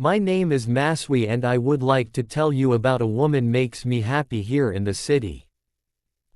My name is Maswi and I would like to tell you about a woman makes me happy here in the city.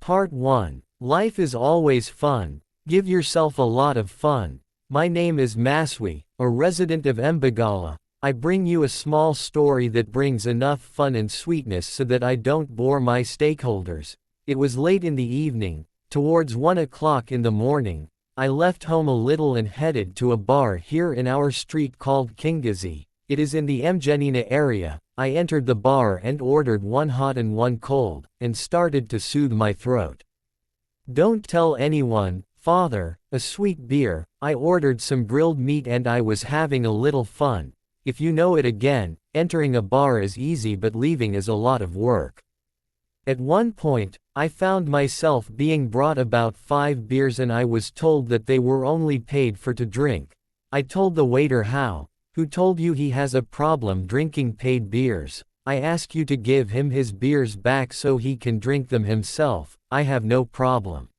Part 1. Life is always fun. Give yourself a lot of fun. My name is Maswi, a resident of Mbagala. I bring you a small story that brings enough fun and sweetness so that I don't bore my stakeholders. It was late in the evening, towards 1 o'clock in the morning. I left home a little and headed to a bar here in our street called Kingazi. It is in the Mjanina area. I entered the bar and ordered one hot and one cold, and started to soothe my throat. Don't tell anyone, father, a sweet beer. I ordered some grilled meat and I was having a little fun. If you know it again, entering a bar is easy but leaving is a lot of work. At one point, I found myself being brought about 5 beers and I was told that they were only paid for to drink. I told the waiter how. Who told you he has a problem drinking paid beers? I ask you to give him his beers back so he can drink them himself. I have no problem.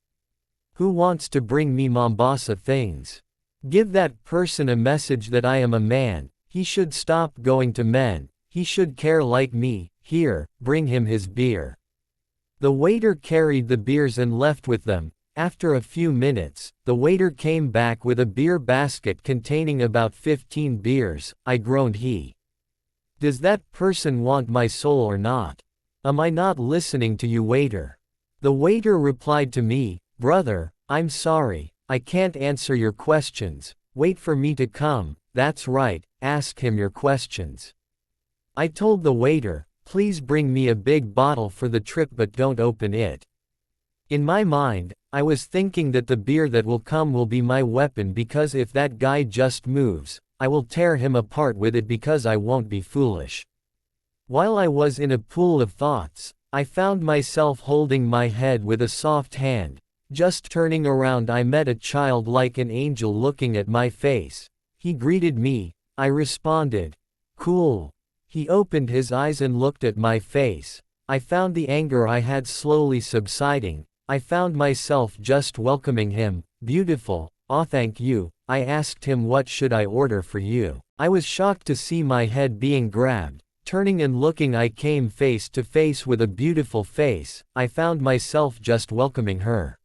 Who wants to bring me Mombasa things? Give that person a message that I am a man. He should stop going to men. He should care like me. Here, bring him his beer. The waiter carried the beers and left with them. After a few minutes, the waiter came back with a beer basket containing about 15 beers. I groaned. Does that person want my soul or not? Am I not listening to you, waiter? The waiter replied to me, brother, I'm sorry, I can't answer your questions. Wait for me to come. That's right, ask him your questions. I told the waiter, please bring me a big bottle for the trip but don't open it. In my mind, I was thinking that the beer that will come will be my weapon because if that guy just moves, I will tear him apart with it because I won't be foolish. While I was in a pool of thoughts, I found myself holding my head with a soft hand. Just turning around I met a child like an angel looking at my face. He greeted me. I responded, cool. He opened his eyes and looked at my face. I found the anger I had slowly subsiding. I found myself just welcoming him. Beautiful. Aw, thank you. I asked him what should I order for you. I was shocked to see my head being grabbed. Turning and looking I came face to face with a beautiful face. I found myself just welcoming her.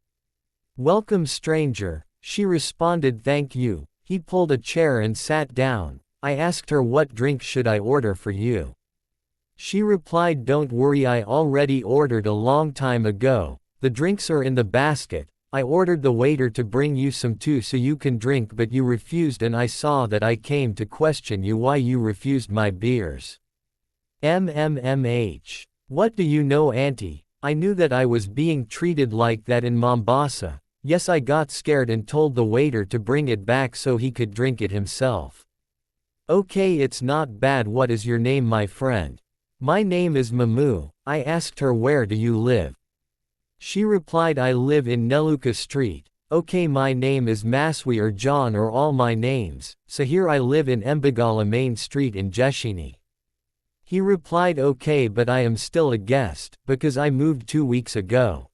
Welcome stranger. She responded thank you. He pulled a chair and sat down. I asked her what drink should I order for you. She replied don't worry I already ordered a long time ago. The drinks are in the basket. I ordered the waiter to bring you some too so you can drink but you refused and I saw that I came to question you why you refused my beers. MMMH. What do you know auntie? I knew that I was being treated like that in Mombasa. Yes I got scared and told the waiter to bring it back so he could drink it himself. Okay it's not bad. What is your name my friend? My name is Mamu. I asked her where do you live? She replied I live in Neluka Street. Okay my name is Maswi or John or all my names, so here I live in Mbagala Main Street in Jeshini. He replied okay but I am still a guest, because I moved 2 weeks ago.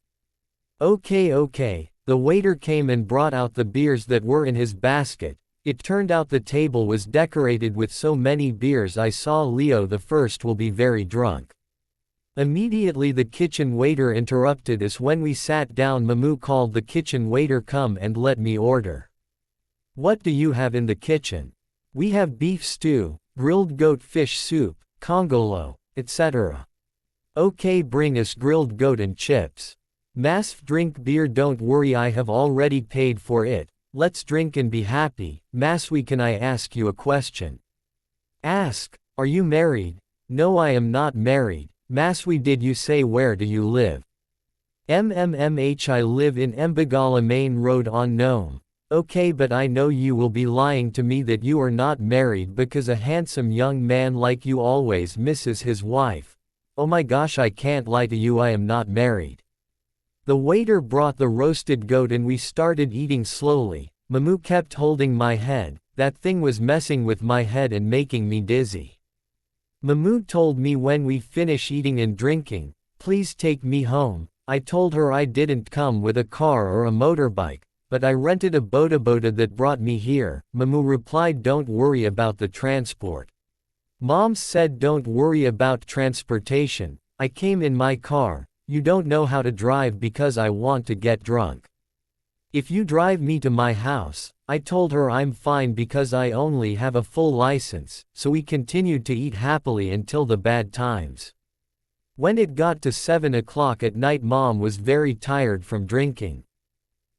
Okay. The waiter came and brought out the beers that were in his basket. It turned out the table was decorated with so many beers I saw Leo the First will be very drunk. Immediately the kitchen waiter interrupted us when we sat down. Mamu called the kitchen waiter come and let me order. What do you have in the kitchen? We have beef stew, grilled goat fish soup, kongolo, etc. Okay bring us grilled goat and chips. Masf drink beer don't worry I have already paid for it. Let's drink and be happy. Maswi can I ask you a question? Ask. Are you married? No I am not married. Maswi did you say where do you live? MMMH I live in Mbagala Main Road on Nome. Okay but I know you will be lying to me that you are not married because a handsome young man like you always misses his wife. Oh my gosh I can't lie to you I am not married. The waiter brought the roasted goat and we started eating slowly. Mamu kept holding my head. That thing was messing with my head and making me dizzy. Mamu told me when we finish eating and drinking, please take me home. I told her I didn't come with a car or a motorbike, but I rented a boda that brought me here. Mamu replied don't worry about the transport. Mom said don't worry about transportation, I came in my car, you don't know how to drive because I want to get drunk. If you drive me to my house, I told her I'm fine because I only have a full license, so we continued to eat happily until the bad times. When it got to 7 o'clock at night, Mom was very tired from drinking.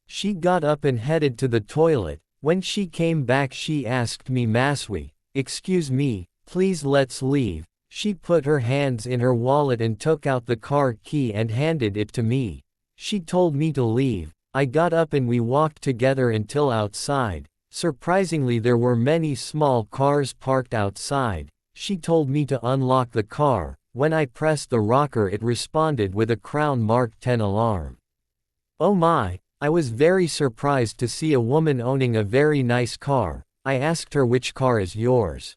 She got up and headed to the toilet. When she came back she asked me, Maswi, excuse me, please let's leave. She put her hands in her wallet and took out the car key and handed it to me. She told me to leave. I got up and we walked together until outside. Surprisingly, there were many small cars parked outside. She told me to unlock the car. When I pressed the rocker it responded with a Crown Mark 10 alarm. Oh my, I was very surprised to see a woman owning a very nice car. I asked her which car is yours.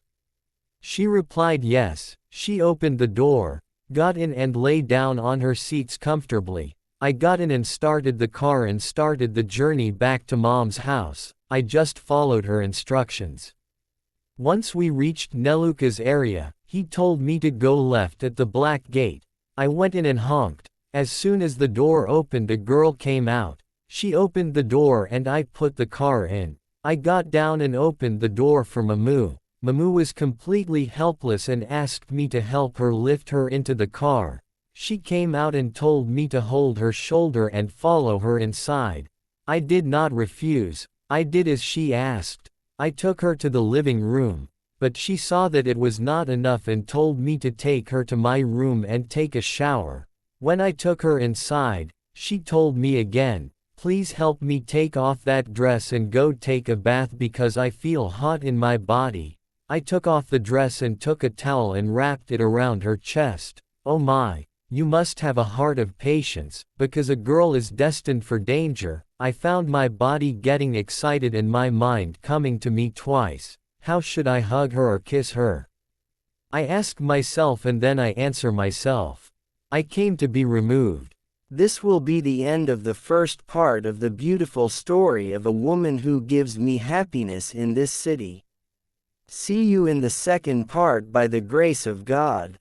She replied yes. She opened the door, got in and lay down on her seats comfortably. I got in and started the car and started the journey back to Mom's house. I just followed her instructions. Once we reached Neluka's area, he told me to go left at the black gate. I went in and honked. As soon as the door opened a girl came out. She opened the door and I put the car in. I got down and opened the door for Mamu. Mamu was completely helpless and asked me to help her lift her into the car. She came out and told me to hold her shoulder and follow her inside. I did not refuse. I did as she asked. I took her to the living room, but she saw that it was not enough and told me to take her to my room and take a shower. When I took her inside, she told me again, please help me take off that dress and go take a bath because I feel hot in my body. I took off the dress and took a towel and wrapped it around her chest. Oh my. You must have a heart of patience, because a girl is destined for danger. I found my body getting excited and my mind coming to me twice. How should I hug her or kiss her? I ask myself and then I answer myself. I came to be removed. This will be the end of the first part of the beautiful story of a woman who gives me happiness in this city. See you in the second part by the grace of God.